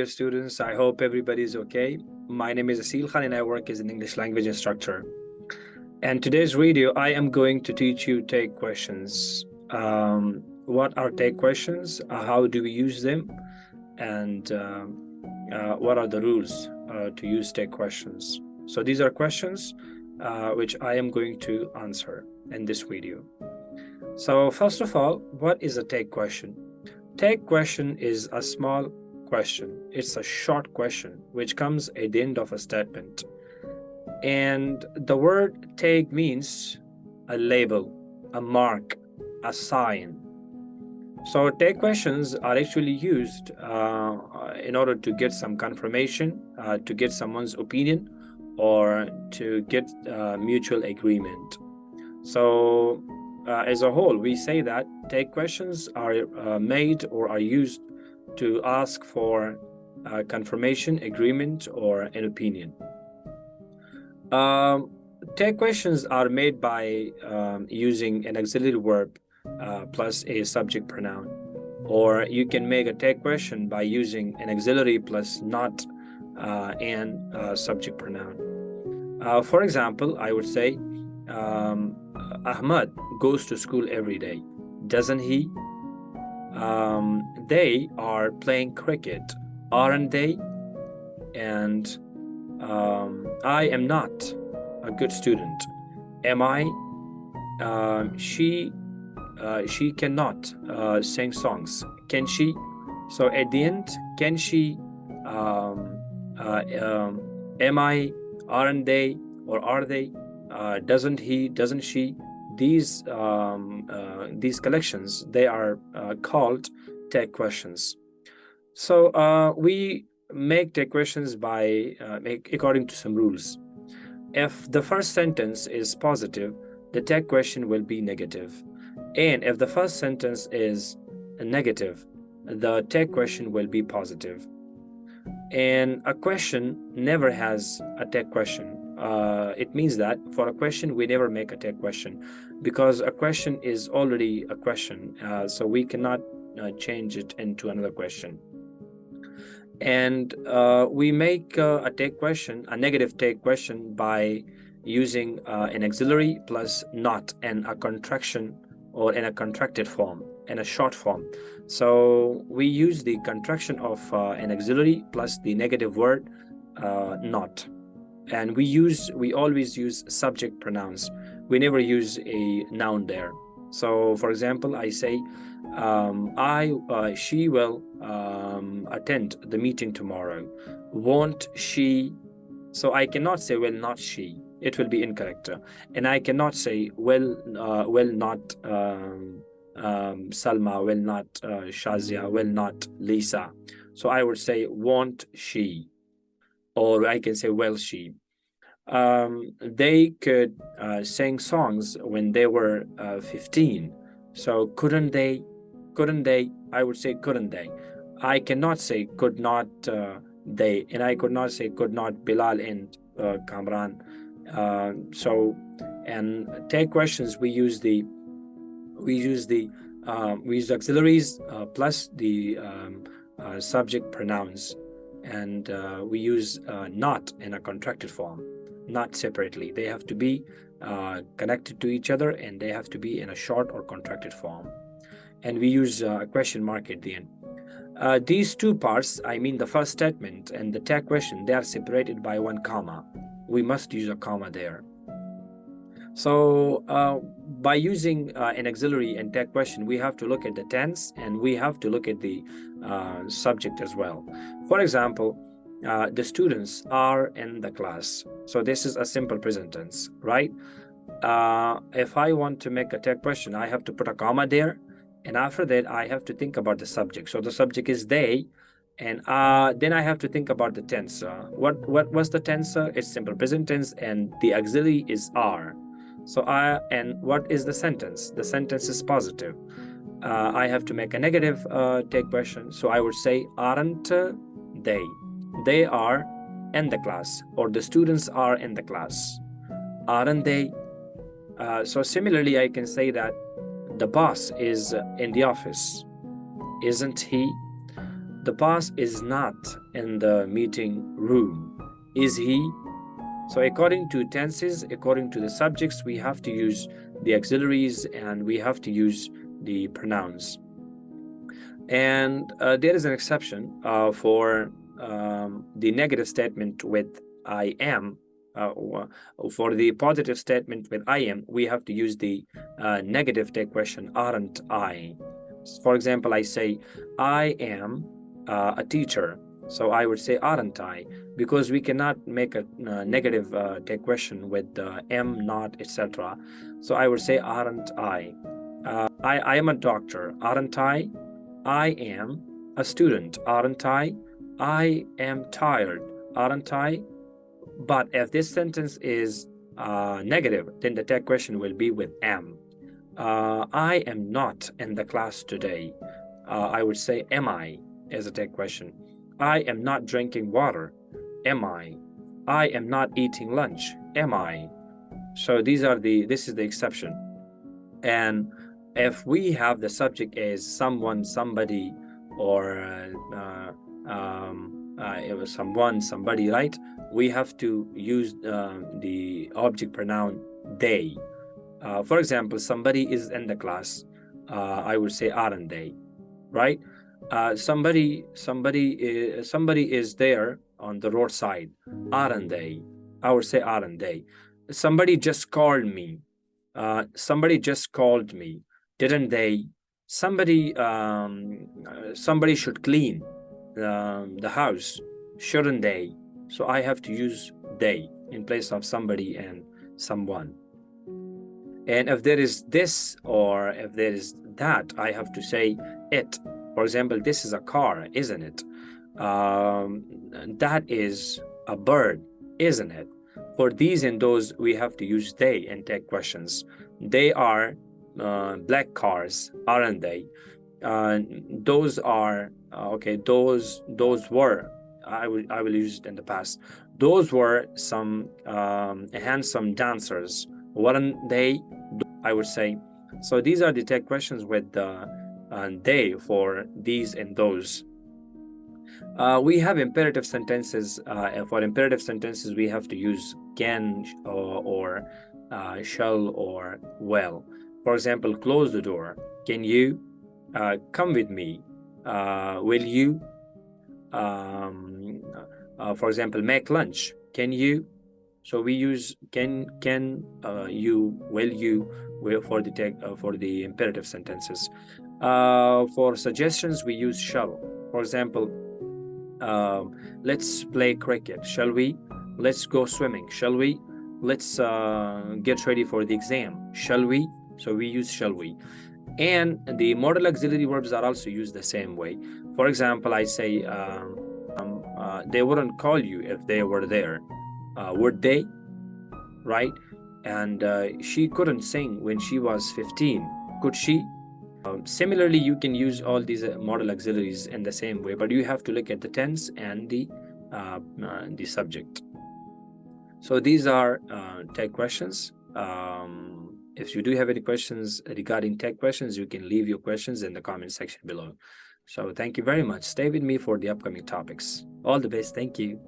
dear students. I hope everybody is okay. My name is Asil Khan and I work as an English language instructor. And today's video, I am going to teach you take questions. What are take questions? How do we use them? And what are the rules to use take questions? So these are questions which I am going to answer in this video. So first of all, what is a take question? Take question is a small question. It's a short question which comes at the end of a statement. And the word take means a label, a mark, a sign. So take questions are actually used in order to get some confirmation, to get someone's opinion, or to get mutual agreement. So as a whole, we say that take questions are made or are used to ask for confirmation, agreement, or an opinion. Take questions are made by using an auxiliary verb plus a subject pronoun, or you can make a take question by using an auxiliary plus not and subject pronoun. For example, I would say Ahmad goes to school every day, doesn't he? They are playing cricket, aren't they? And I am not a good student, am I? She cannot sing songs, can she? So at the end, can she, am I, aren't they, or are they? Doesn't he, doesn't she? These collections, they are called take questions. So we make take questions by according to some rules. If the first sentence is positive, the take question will be negative. And if the first sentence is negative, the take question will be positive. And a question never has a take question. It means that for a question, we never make a take question because a question is already a question. So we cannot change it into another question. And we make a take question, a negative take question, by using an auxiliary plus not and a contraction or in a contracted form, in a short form. So we use the contraction of an auxiliary plus the negative word not. And we always use subject pronouns. We never use a noun there. So for example, I say she will attend the meeting tomorrow. Won't she? So I cannot say will not she. It will be incorrect. And I cannot say will not Salma, will not Shazia, will not Lisa. So I would say won't she, or I can say will she. They could sing songs when they were 15. So couldn't they? Couldn't they? I would say couldn't they. I cannot say could not they, and I could not say could not Bilal and Kamran. So, and take questions, we use auxiliaries plus the subject pronouns, and we use not in a contracted form, not separately. They have to be connected to each other, and they have to be in a short or contracted form. And we use a question mark at the end. These two parts, I mean the first statement and the tag question, they are separated by one comma. We must use a comma there. So by using an auxiliary and tag question, we have to look at the tense and we have to look at the subject as well. For example, the students are in the class. So this is a simple present tense, right? If I want to make a tag question, I have to put a comma there. And after that, I have to think about the subject. So the subject is they, and then I have to think about the tense. What was the tense? It's simple present tense, and the auxiliary is are. So and what is the sentence? The sentence is positive. I have to make a negative take question. So I would say aren't they? They are in the class, or the students are in the class. Aren't they? So similarly, I can say that the boss is in the office, isn't he? The boss is not in the meeting room. Is he? So according to tenses, according to the subjects, we have to use the auxiliaries and we have to use the pronouns. And there is an exception for the negative statement with I am. For the positive statement with I am, we have to use the negative take question, aren't I? For example, I say, I am a teacher. So I would say, aren't I? Because we cannot make a negative take question with am, not, etc. So I would say, aren't I? I am a doctor, aren't I? I am a student, aren't I? I am tired, aren't I? But if this sentence is negative, then the take question will be with am. I am not in the class today. I would say, am I, as a take question. I am not drinking water. Am I? I am not eating lunch. Am I? So this is the exception. And if we have the subject as someone, somebody, or it was someone, somebody, right? We have to use the object pronoun they. For example, somebody is in the class. I would say, aren't they? Right? Somebody is there on the roadside. Aren't they? I would say, aren't they? Somebody just called me. Somebody just called me. Didn't they? Somebody should clean the house, shouldn't they? So I have to use they in place of somebody and someone. And if there is this or if there is that, I have to say it. For example, this is a car, isn't it? That is a bird, isn't it? For these and those, we have to use they and take questions. They are black cars, aren't they? Those are okay. Those were. I will use it in the past. Those were some handsome dancers, weren't they? I would say. So these are the take questions with they for these and those. We have imperative sentences. For imperative sentences, we have to use can or shall or will. For example, close the door. Can you? Come with me. Will you? For example, make lunch. Can you? So we use can, you, will you, for the imperative sentences. For suggestions, we use shall. For example, let's play cricket, shall we? Let's go swimming, shall we? Let's get ready for the exam, shall we? So we use shall we. And the modal auxiliary verbs are also used the same way. For example, I say they wouldn't call you if they were there. Would they? Right? And she couldn't sing when she was 15. Could she? Similarly, you can use all these modal auxiliaries in the same way, but you have to look at the tense and the subject. So these are tag questions. If you do have any questions regarding tag questions, you can leave your questions in the comment section below. So thank you very much. Stay with me for the upcoming topics. All the best. Thank you.